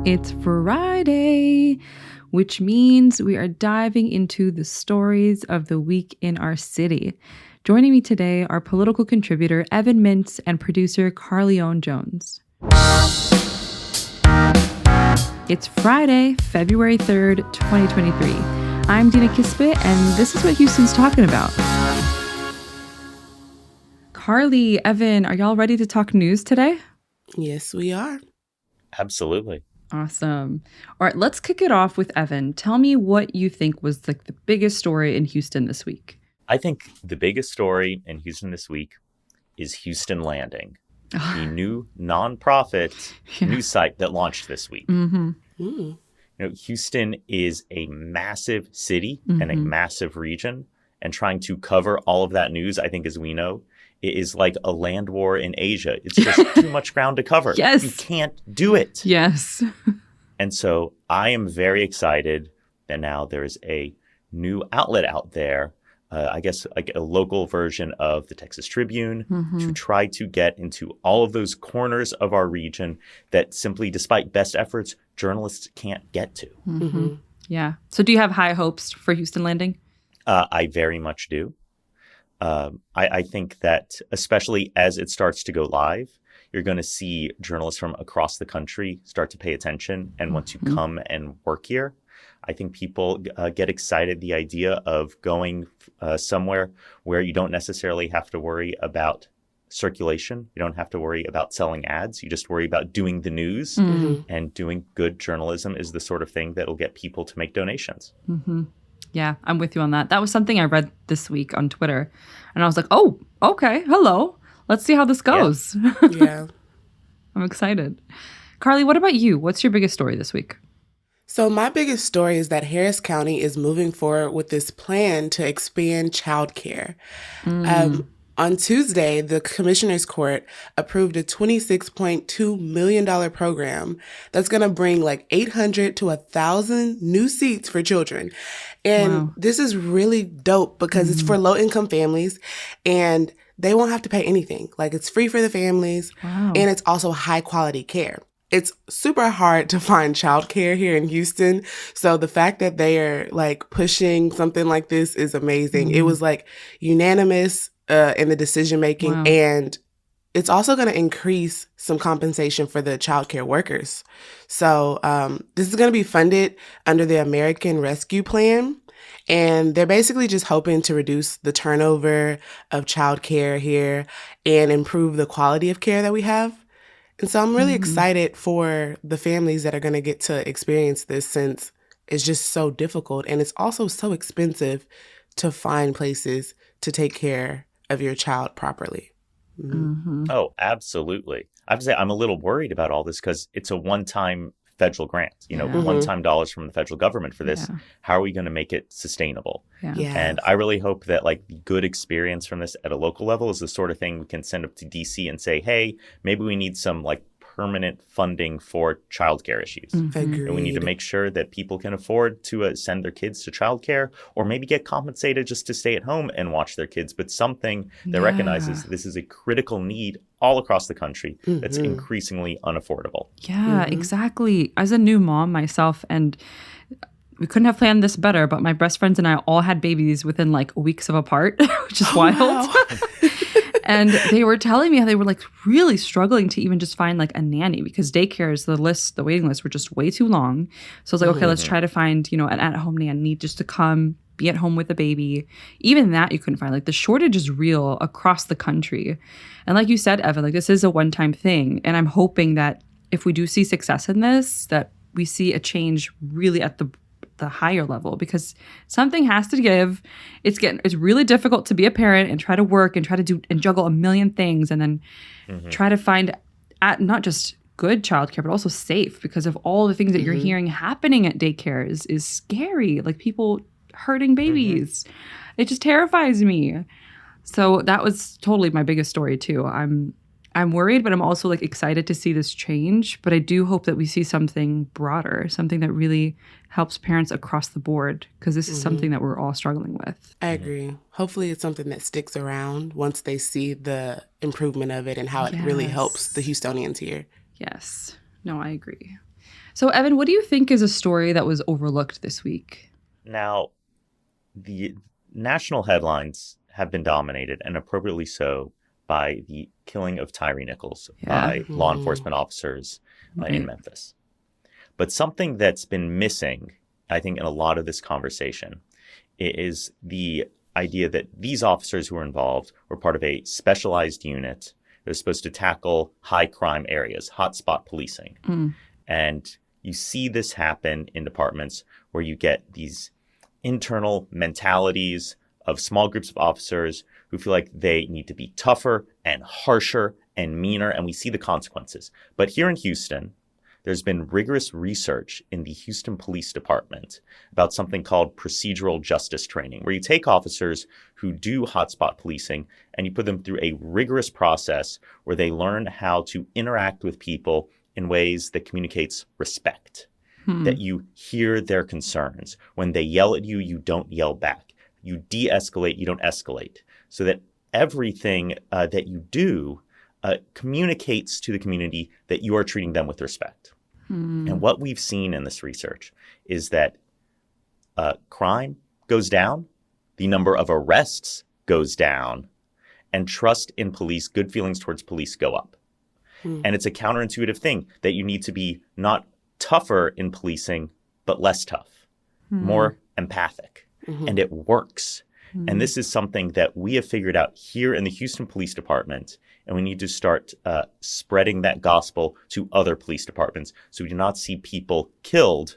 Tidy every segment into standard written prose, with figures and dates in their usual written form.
It's Friday, which means we are diving into the stories of the week in our city. Joining me today are political contributor Evan Mintz and producer Carlignon Jones. It's Friday, February 3rd, 2023. I'm Dina Kesbeh, and this is what Houston's talking about. Carly, Evan, are y'all ready to talk news today? Yes, we are. Absolutely. Awesome. All right, let's kick it off with Evan. Tell me what you think was the biggest story in Houston this week. I think the biggest story in Houston this week is Houston Landing, the new nonprofit news site that launched this week. Houston is a massive city and a massive region, and trying to cover all of that news, I think, as we know, it is like a land war in Asia. It's just too much ground to cover. Yes. You can't do it. Yes. And so I am very excited that now there's a new outlet out there, I guess like a local version of the Texas Tribune, to try to get into all of those corners of our region that simply, despite best efforts, journalists can't get to. Yeah. So do you have high hopes for Houston Landing? I very much do. I think that especially as it starts to go live, you're going to see journalists from across the country start to pay attention and want to come and work here. I think people get excited the idea of going somewhere where you don't necessarily have to worry about circulation. You don't have to worry about selling ads. You just worry about doing the news, and doing good journalism is the sort of thing that will get people to make donations. Yeah, I'm with you on that. That was something I read this week on Twitter. And I was like, oh, okay, hello. Let's see how this goes. Yeah. I'm excited. Carly, what about you? What's your biggest story this week? So my biggest story is that Harris County is moving forward with this plan to expand childcare. On Tuesday, the Commissioner's Court approved a $26.2 million program that's going to bring like 800 to 1,000 new seats for children. And this is really dope because it's for low-income families and they won't have to pay anything. Like it's free for the families and it's also high-quality care. It's super hard to find childcare here in Houston. So the fact that they are like pushing something like this is amazing. It was like unanimous in the decision making, and it's also going to increase some compensation for the childcare workers. So this is going to be funded under the American Rescue Plan, and they're basically just hoping to reduce the turnover of childcare here and improve the quality of care that we have. And so I'm really excited for the families that are going to get to experience this, since it's just so difficult and it's also so expensive to find places to take care of your child properly. Oh, absolutely. I have to say, I'm a little worried about all this because it's a one-time federal grant, one-time dollars from the federal government for this. How are we going to make it sustainable? And I really hope that like the good experience from this at a local level is the sort of thing we can send up to DC and say, hey, maybe we need some like permanent funding for childcare issues. And we need to make sure that people can afford to send their kids to childcare, or maybe get compensated just to stay at home and watch their kids, but something that recognizes this is a critical need all across the country that's increasingly unaffordable. Yeah, exactly. As a new mom myself, and we couldn't have planned this better, but my best friends and I all had babies within like weeks of apart, which is wild. Wow. And they were telling me how they were like really struggling to even just find like a nanny, because daycares, the waiting lists were just way too long. So I was like, okay, let's try to find, an at-home nanny just to come be at home with the baby. Even that you couldn't find. Like the shortage is real across the country. And like you said, Evan, like this is a one-time thing. And I'm hoping that if we do see success in this, that we see a change really at the higher level, because something has to give. It's really difficult to be a parent and try to work and try to do and juggle a million things, and then try to find not just good childcare but also safe, because of all the things that you're hearing happening at daycares is scary, like people hurting babies. It just terrifies me. So that was totally my biggest story too. I'm worried, but I'm also like excited to see this change. But I do hope that we see something broader, something that really helps parents across the board, because this is something that we're all struggling with. I agree. Hopefully it's something that sticks around once they see the improvement of it and how it really helps the Houstonians here. Yes. No, I agree. So, Evan, what do you think is a story that was overlooked this week? Now, the national headlines have been dominated, and appropriately so, by the killing of Tyree Nichols by law enforcement officers in Memphis. But something that's been missing, I think, in a lot of this conversation is the idea that these officers who were involved were part of a specialized unit that was supposed to tackle high crime areas, hotspot policing. And you see this happen in departments where you get these internal mentalities of small groups of officers who feel like they need to be tougher and harsher and meaner, and we see the consequences. But here in Houston, there's been rigorous research in the Houston Police Department about something called procedural justice training, where you take officers who do hotspot policing and you put them through a rigorous process where they learn how to interact with people in ways that communicates respect, that you hear their concerns. When they yell at you, you don't yell back. You de-escalate, you don't escalate, so that everything that you do communicates to the community that you are treating them with respect. And what we've seen in this research is that crime goes down, the number of arrests goes down, and trust in police, good feelings towards police go up. And it's a counterintuitive thing that you need to be not tougher in policing, but less tough, more empathic. And it works. And this is something that we have figured out here in the Houston Police Department. And we need to start spreading that gospel to other police departments so we do not see people killed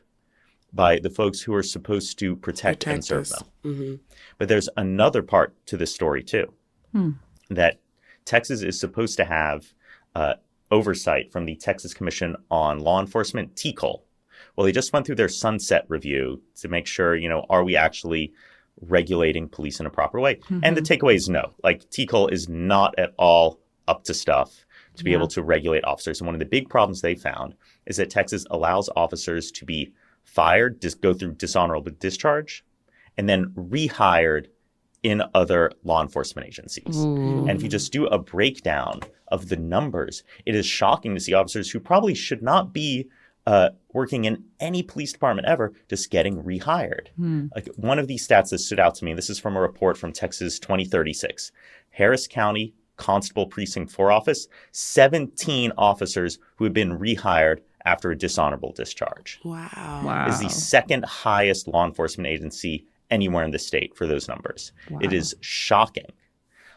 by the folks who are supposed to protect and serve them. But there's another part to this story, too, that Texas is supposed to have oversight from the Texas Commission on Law Enforcement, TCOL. Well, they just went through their sunset review to make sure, are we actually regulating police in a proper way? And the takeaway is no. Like, TCOL is not at all up to stuff to be able to regulate officers. And one of the big problems they found is that Texas allows officers to be fired, go through dishonorable discharge, and then rehired in other law enforcement agencies. And if you just do a breakdown of the numbers, it is shocking to see officers who probably should not be working in any police department ever, just getting rehired. Like, one of these stats that stood out to me, this is from a report from Texas 2036, Harris County Constable Precinct 4 office, 17 officers who had been rehired after a dishonorable discharge. Wow. Is the second highest law enforcement agency anywhere in the state for those numbers. It is shocking.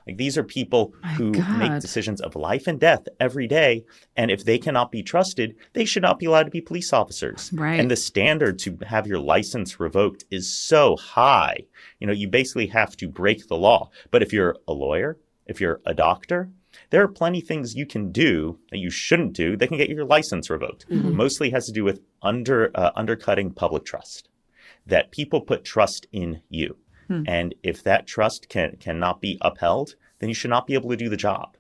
Like, these are people who make decisions of life and death every day. And if they cannot be trusted, they should not be allowed to be police officers. And the standard to have your license revoked is so high. You basically have to break the law. But if you're a lawyer, if you're a doctor, there are plenty of things you can do that you shouldn't do that can get your license revoked. Mostly has to do with undercutting public trust, that people put trust in you. And if that trust cannot be upheld, then you should not be able to do the job.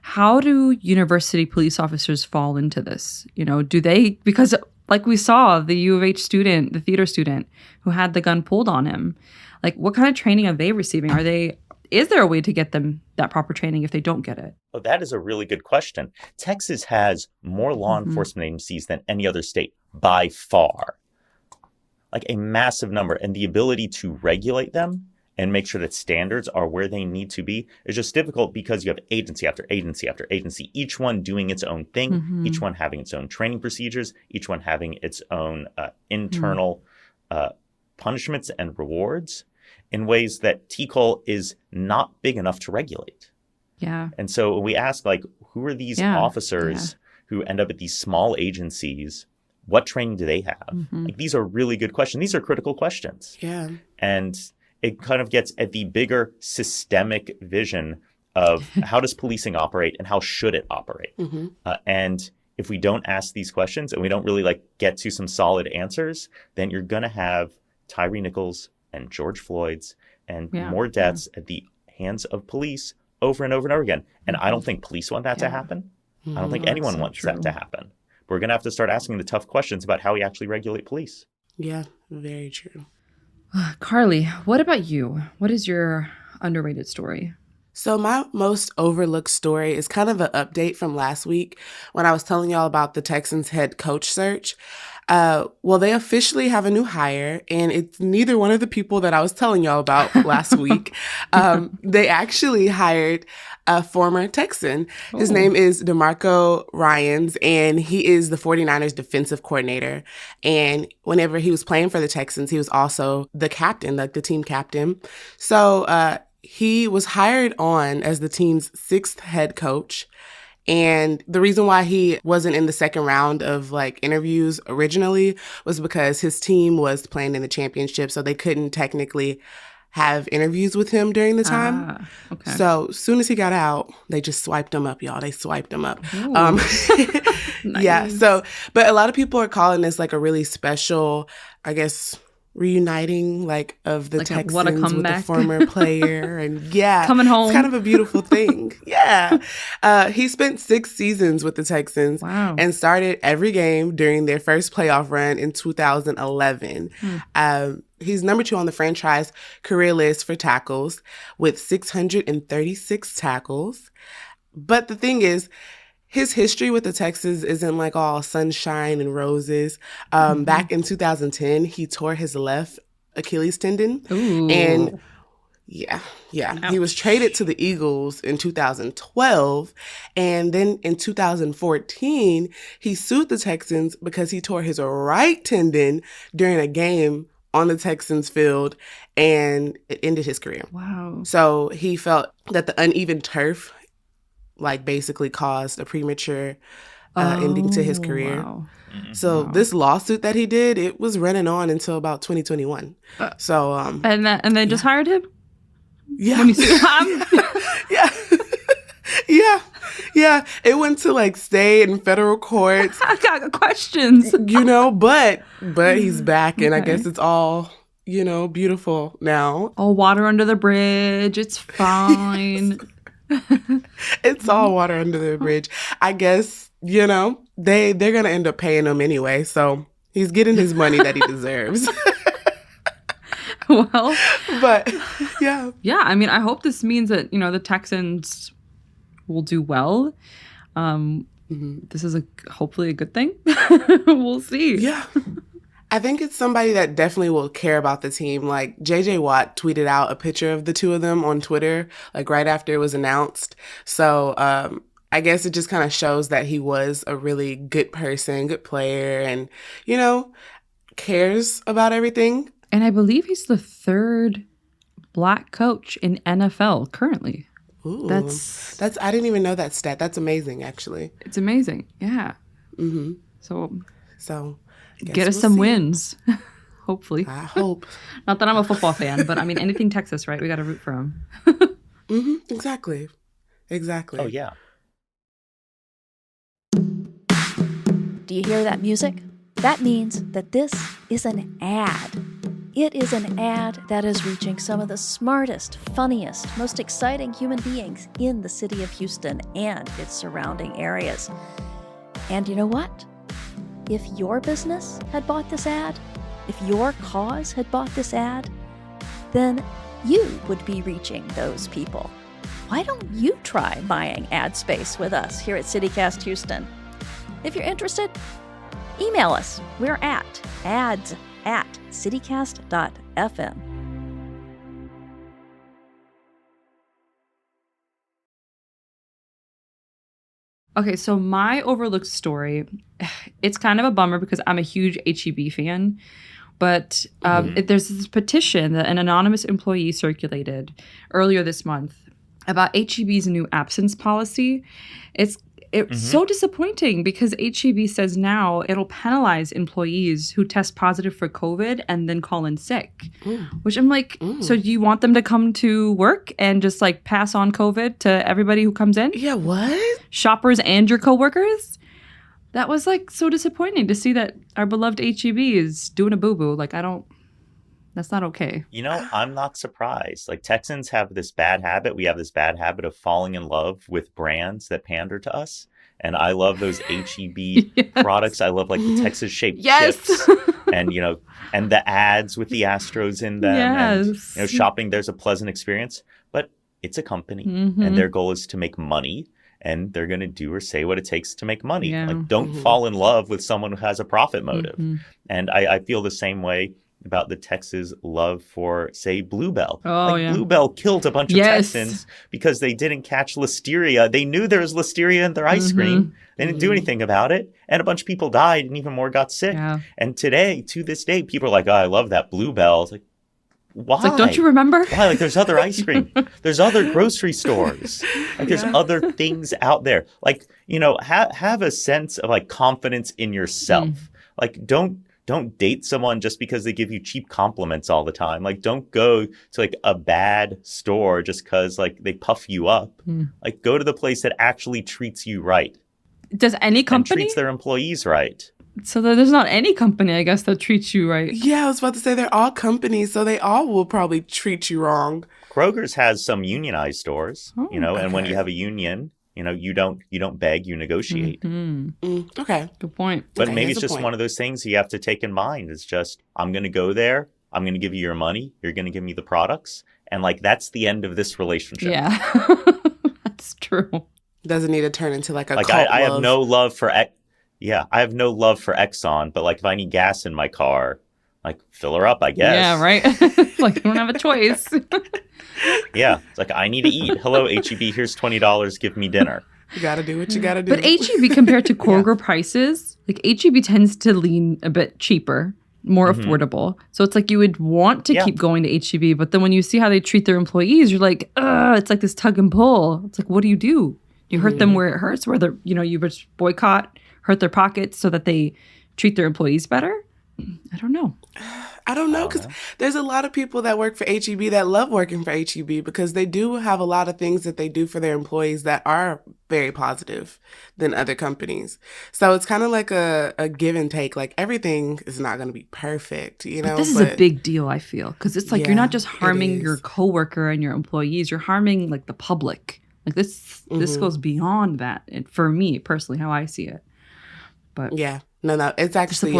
How do university police officers fall into this? Do they, because like we saw the U of H student, the theater student who had the gun pulled on him, like, what kind of training are they receiving? Is there a way to get them that proper training if they don't get it? Oh, that is a really good question. Texas has more law enforcement agencies than any other state by far. Like, a massive number. And the ability to regulate them and make sure that standards are where they need to be is just difficult because you have agency after agency after agency, each one doing its own thing, each one having its own training procedures, each one having its own internal punishments and rewards in ways that TCOL is not big enough to regulate. And so when we ask, like, who are these officers who end up at these small agencies? What training do they have? Like, these are really good questions. These are critical questions. And it kind of gets at the bigger systemic vision of how does policing operate and how should it operate? And if we don't ask these questions and we don't really get to some solid answers, then you're going to have Tyree Nichols and George Floyd's and more deaths at the hands of police over and over and over again. And I don't think police want that to happen. I don't think anyone wants that to happen. We're going to have to start asking the tough questions about how we actually regulate police. Yeah, very true. Carly, what about you? What is your underrated story? So my most overlooked story is kind of an update from last week when I was telling y'all about the Texans head coach search. Well, they officially have a new hire, and it's neither one of the people that I was telling y'all about last week. They actually hired a former Texan. His name is DeMarco Ryans, and he is the 49ers defensive coordinator. And whenever he was playing for the Texans, he was also the captain, like the team captain. So he was hired on as the team's 6th head coach. And the reason why he wasn't in the second round of like interviews originally was because his team was playing in the championship, so they couldn't technically have interviews with him during the time. Okay. So as soon as he got out, they just swiped him up, y'all. They swiped him up. Nice. Yeah. So, but a lot of people are calling this like a really special, I guess, reuniting like of the Like Texans what a with comeback. the former player, and Coming home. it's kind of a beautiful thing. Yeah. He spent 6 seasons with the Texans and started every game during their first playoff run in 2011. He's number 2 on the franchise career list for tackles with 636 tackles. But the thing is, his history with the Texans isn't like all sunshine and roses. Back in 2010, he tore his left Achilles tendon. Ooh. And yeah. Ouch. He was traded to the Eagles in 2012. And then in 2014, he sued the Texans because he tore his right tendon during a game on the Texans field, and it ended his career. Wow. So he felt that the uneven turf like basically caused a premature ending to his career. Wow. So this lawsuit that he did, it was running on until about 2021. So And they just hired him? yeah. When you see him? Yeah. It went to like state and federal courts, I got questions. but he's back, and I Okay. guess it's all, beautiful now. Oh, water under the bridge. It's fine. It's all water under the bridge. I guess, they're going to end up paying him anyway. So he's getting his money that he deserves. Well, But yeah. yeah, I mean, I hope this means that, the Texans will do well. This is hopefully a good thing. We'll see. Yeah. I think it's somebody that definitely will care about the team. Like JJ Watt tweeted out a picture of the two of them on Twitter, like right after it was announced. So I guess it just kind of shows that he was a really good person, good player, and, cares about everything. And I believe he's the 3rd Black coach in NFL currently. Ooh, That's I didn't even know that stat. That's amazing, actually. It's amazing. Yeah. Mm-hmm. So I guess get us we'll some see. wins. Hopefully. I hope. Not that I'm a football fan, but I mean, anything Texas, right? We got to root for them. Exactly. Oh, yeah. Do you hear that music? That means that this is an ad. It is an ad that is reaching some of the smartest, funniest, most exciting human beings in the city of Houston and its surrounding areas. And you know what? If your business had bought this ad, if your cause had bought this ad, then you would be reaching those people. Why don't you try buying ad space with us here at CityCast Houston? If you're interested, email us. We're at ads@citycast.fm. Okay, so my overlooked story, it's kind of a bummer because I'm a huge HEB fan, but there's this petition that an anonymous employee circulated earlier this month about HEB's new absence policy. It's so disappointing because HEB says now it'll penalize employees who test positive for COVID and then call in sick, which I'm like, so do you want them to come to work and just like pass on COVID to everybody who comes in? Yeah, what? Shoppers and your coworkers? That was like so disappointing to see that our beloved HEB is doing a boo-boo. Like, that's not okay. I'm not surprised. Like, Texans have this bad habit. We have this bad habit of falling in love with brands that pander to us. And I love those HEB products. I love like the Texas shaped chips and, and the ads with the Astros in them. Yes. And, shopping, there's a pleasant experience, but it's a company and their goal is to make money. and they're going to do or say what it takes to make money. Yeah. Like, don't fall in love with someone who has a profit motive. And I feel the same way about the Texas love for, say, Bluebell. Bluebell killed a bunch of Texans because they didn't catch listeria. They knew there was listeria in their ice cream. They didn't do anything about it. And a bunch of people died and even more got sick. Yeah. And today, to this day, people are like, oh, I love that Bluebell. It's like, why? It's like, don't you remember? Why? Like, there's other ice cream. There's other grocery stores. Like, there's other things out there. Like, you know, have a sense of like confidence in yourself. Like, don't date someone just because they give you cheap compliments all the time. Like, don't go to like a bad store just because like they puff you up. Like, go to the place that actually treats you right. Does any company? And treats their employees right. So there's not any company, I guess, that treats you right. Yeah, I was about to say they're all companies, so they all will probably treat you wrong. Kroger's has some unionized stores, you know, and when you have a union, you know, you don't beg, you negotiate. Okay. Good point. But maybe it's just one of those things you have to take in mind. It's just, I'm going to go there. I'm going to give you your money. You're going to give me the products. And like, that's the end of this relationship. Yeah, that's true. Doesn't need to turn into like a cult I have love. no love for I have no love for Exxon, but like if I need gas in my car, like fill her up, I guess. Yeah, right. Like, you don't have a choice. Yeah, it's like, I need to eat. Hello, HEB, here's $20. Give me dinner. You got to do what you got to do. But HEB compared to Kroger prices, like HEB tends to lean a bit cheaper, more affordable. So it's like you would want to keep going to HEB, but then when you see how they treat their employees, you're like, ugh, it's like this tug and pull. It's like, what do? You hurt them where it hurts, where they're, you know, you just boycott, hurt their pockets so that they treat their employees better? I don't know. I don't know, because there's a lot of people that work for HEB that love working for HEB because they do have a lot of things that they do for their employees that are very positive than other companies. So it's kind of like a give and take. Like, everything is not going to be perfect, you know? But this is a big deal, I feel, because it's like you're not just harming your coworker and your employees, you're harming like the public. Like, this goes beyond that. And for me personally, how I see it. But yeah. No, it's actually,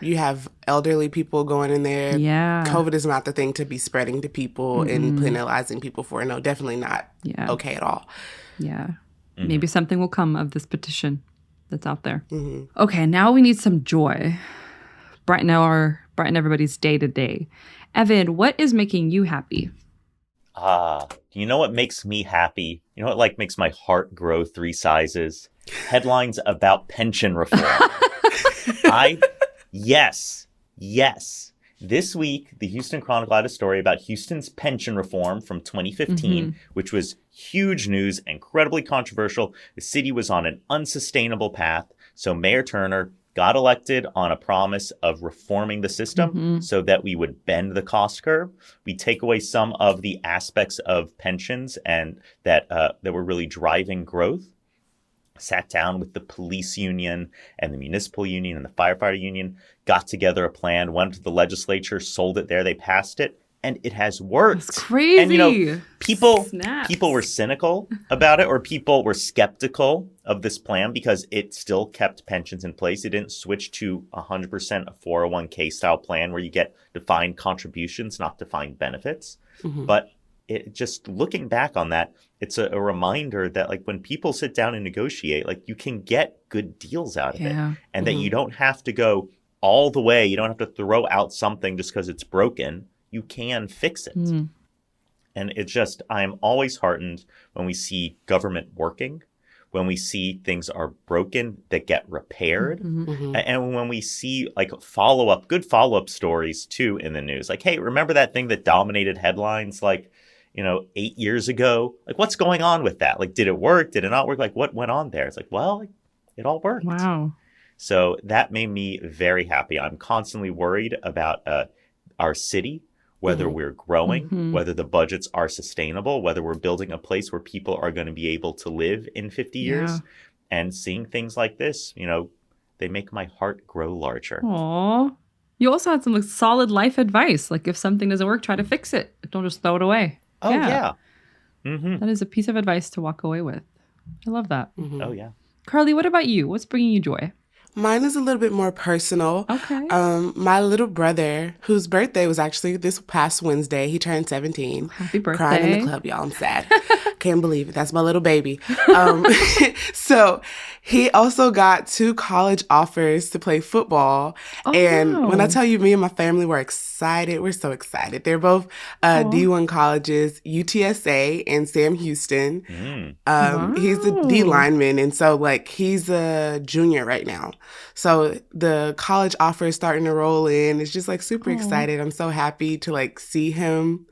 you have elderly people going in there. Yeah. COVID is not the thing to be spreading to people and penalizing people for. No, definitely not okay at all. Yeah. Maybe something will come of this petition that's out there. Okay, now we need some joy. Brighten everybody's day to day. Evan, what is making you happy? You know what makes me happy? You know what like makes my heart grow 3 sizes? Headlines about pension reform. Yes. This week, the Houston Chronicle had a story about Houston's pension reform from 2015, which was huge news, incredibly controversial. The city was on an unsustainable path. So Mayor Turner got elected on a promise of reforming the system so that we would bend the cost curve. We take away some of the aspects of pensions and that were really driving growth. Sat down with the police union and the municipal union and the firefighter union, got together a plan, went to the legislature, sold it there, they passed it, and it has worked. That's crazy. And, you know, people were cynical about it, or people were skeptical of this plan because it still kept pensions in place. It didn't switch to 100% a 401k style plan where you get defined contributions, not defined benefits. But it just looking back on that, it's a reminder that like when people sit down and negotiate, like you can get good deals out of it, and that you don't have to go all the way. You don't have to throw out something just because it's broken. You can fix it. And it's just, I'm always heartened when we see government working, when we see things are broken that get repaired, and when we see like good follow-up stories too in the news. Like, hey, remember that thing that dominated headlines like, 8 years ago? Like, what's going on with that? Like, did it work? Did it not work? Like, what went on there? It's like, well, it all worked. Wow. So that made me very happy. I'm constantly worried about our city, whether we're growing, whether the budgets are sustainable, whether we're building a place where people are going to be able to live in 50 years. And seeing things like this, they make my heart grow larger. Aww. You also had some solid life advice. Like, if something doesn't work, try to fix it. Don't just throw it away. Oh, yeah. That is a piece of advice to walk away with. I love that. Oh, yeah. Carly, what about you? What's bringing you joy? Mine is a little bit more personal. Okay. My little brother, whose birthday was actually this past Wednesday, he turned 17. Happy birthday. Crying in the club, y'all. I'm sad. Can't believe it. That's my little baby. So he also got 2 college offers to play football. And when I tell you, me and my family were excited. We're so excited. They're both D1 colleges, UTSA and Sam Houston. He's a D lineman. And so like he's a junior right now. So the college offer is starting to roll in. It's just like super excited. I'm so happy to like see him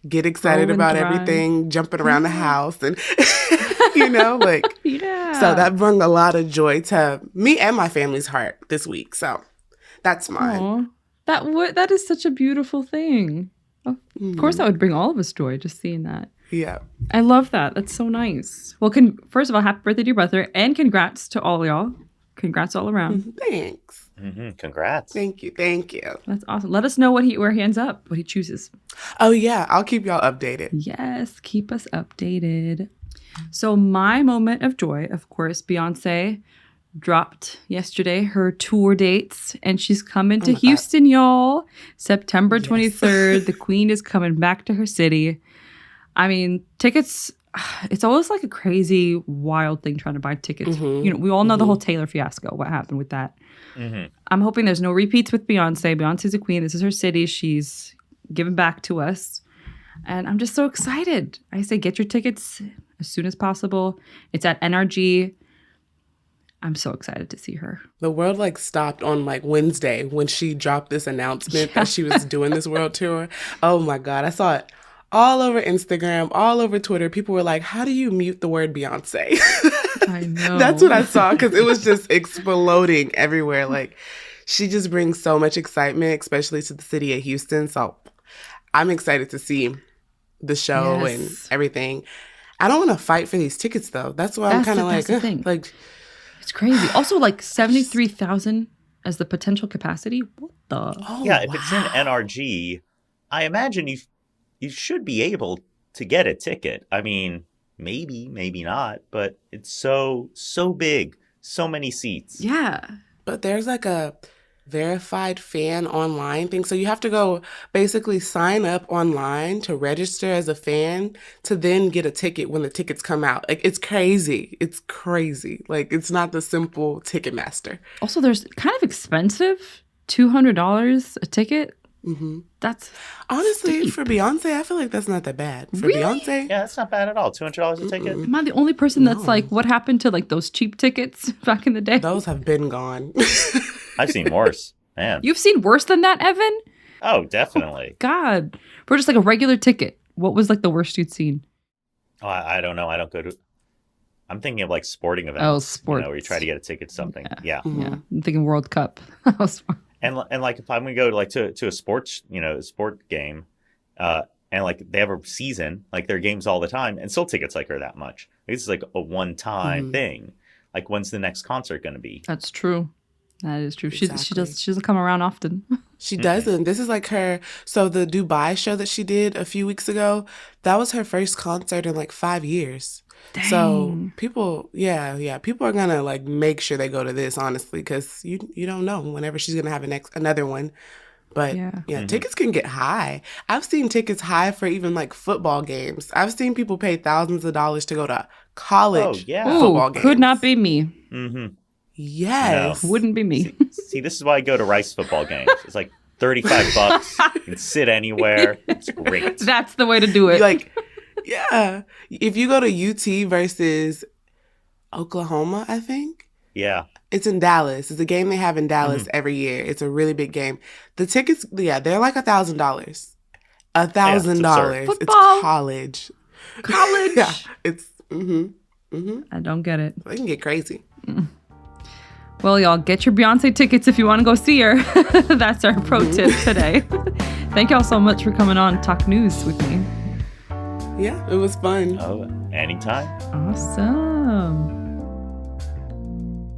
get excited about everything, jumping around the house and, like, so that brought a lot of joy to me and my family's heart this week. So that's mine. That is such a beautiful thing. Of course, that would bring all of us joy, just seeing that. Yeah. I love that. That's so nice. Well, first of all, happy birthday to your brother and congrats to all y'all. Congrats all around. Thanks. Congrats. Thank you. That's awesome. Let us know where he ends up, what he chooses. Oh, yeah. I'll keep y'all updated. Yes. Keep us updated. So my moment of joy, of course, Beyonce dropped yesterday her tour dates, and she's coming to Houston, y'all. September 23rd. The Queen is coming back to her city. I mean, tickets... It's always like a crazy, wild thing trying to buy tickets. We all know the whole Taylor fiasco, what happened with that. I'm hoping there's no repeats with Beyonce. Beyonce's a queen. This is her city. She's giving back to us. And I'm just so excited. I say get your tickets as soon as possible. It's at NRG. I'm so excited to see her. The world like stopped on like Wednesday when she dropped this announcement that she was doing this world tour. Oh my God. I saw it all over Instagram, all over Twitter. People were like, how do you mute the word Beyonce? I know. That's what I saw because it was just exploding everywhere. Like, she just brings so much excitement, especially to the city of Houston. So I'm excited to see the show and everything. I don't want to fight for these tickets, though. That's why I'm kind of like, it's crazy. Also, like 73,000 as the potential capacity. What the? If it's in NRG, I imagine you should be able to get a ticket. I mean, maybe not, but it's so big, so many seats. Yeah. But there's like a verified fan online thing. So you have to go basically sign up online to register as a fan to then get a ticket when the tickets come out. Like, it's crazy. It's crazy. Like, it's not the simple Ticketmaster. Also, there's kind of expensive, $200 a ticket. That's honestly steep. For Beyonce, I feel like that's not that bad. For really? Beyonce, yeah, that's not bad at all. $200 a ticket. Am I the only person that's like, what happened to like those cheap tickets back in the day? Those have been gone. I've seen worse, man. You've seen worse than that, Evan? Oh, definitely. God, for just like a regular ticket, what was like the worst you'd seen? Oh, I don't know. I don't go to. I'm thinking of like sporting events. Oh, sports. Where you try to get a ticket to something. Yeah. Yeah. I'm thinking World Cup. That was fun. And like if I'm gonna go to a sports sport game, and like they have a season, like their games all the time, and still tickets like are that much. It's like a one-time thing. Like, when's the next concert gonna be? That's true. That is true. Exactly. She doesn't come around often. She doesn't. This is like her. So the Dubai show that she did a few weeks ago, that was her first concert in like 5 years. Dang. So people, people are gonna like make sure they go to this, honestly, because you don't know whenever she's gonna have another one. But tickets can get high. I've seen tickets high for even like football games. I've seen people pay thousands of dollars to go to college football games. Could not be me. Mm-hmm. Yes, No. Wouldn't be me. See, this is why I go to Rice football games. It's like $35. You can sit anywhere. It's great. That's the way to do it. Like, yeah. If you go to UT versus Oklahoma, I think. Yeah. It's in Dallas. It's a game they have in Dallas every year. It's a really big game. The tickets, they're like $1,000. $1,000. It's college. College. Yeah. It's, I don't get it. They can get crazy. Well, y'all, get your Beyonce tickets if you want to go see her. That's our pro tip today. Thank y'all so much for coming on Talk News with me. Yeah, it was fun. Oh, anytime. Awesome.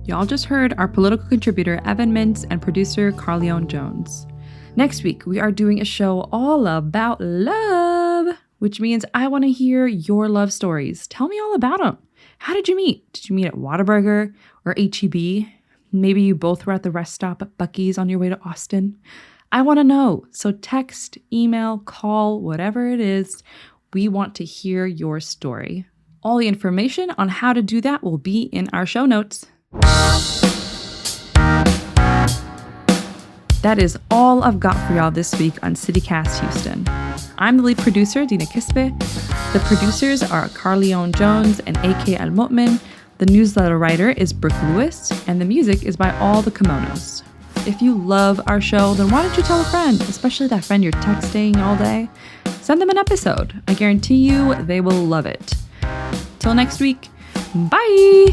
Y'all just heard our political contributor, Evan Mintz, and producer, Carlignon Jones. Next week, we are doing a show all about love, which means I want to hear your love stories. Tell me all about them. How did you meet? Did you meet at Whataburger or H-E-B? Maybe you both were at the rest stop at Buc-ee's on your way to Austin. I want to know. So text, email, call, whatever it is. We want to hear your story. All the information on how to do that will be in our show notes. That is all I've got for y'all this week on CityCast Houston. I'm the lead producer, Dina Kesbeh. The producers are Carlignon Jones and A.K. Al-Mu'min. The newsletter writer is Brooke Lewis, and the music is by All the Kimonos. If you love our show, then why don't you tell a friend, especially that friend you're texting all day? Send them an episode. I guarantee you they will love it. Till next week, bye!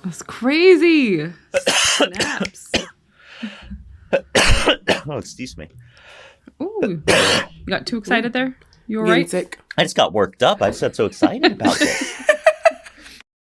That's crazy. Snaps. Oh, excuse me. Ooh, you got too excited there? You all right? Sick. I just got worked up. I just got so excited about this.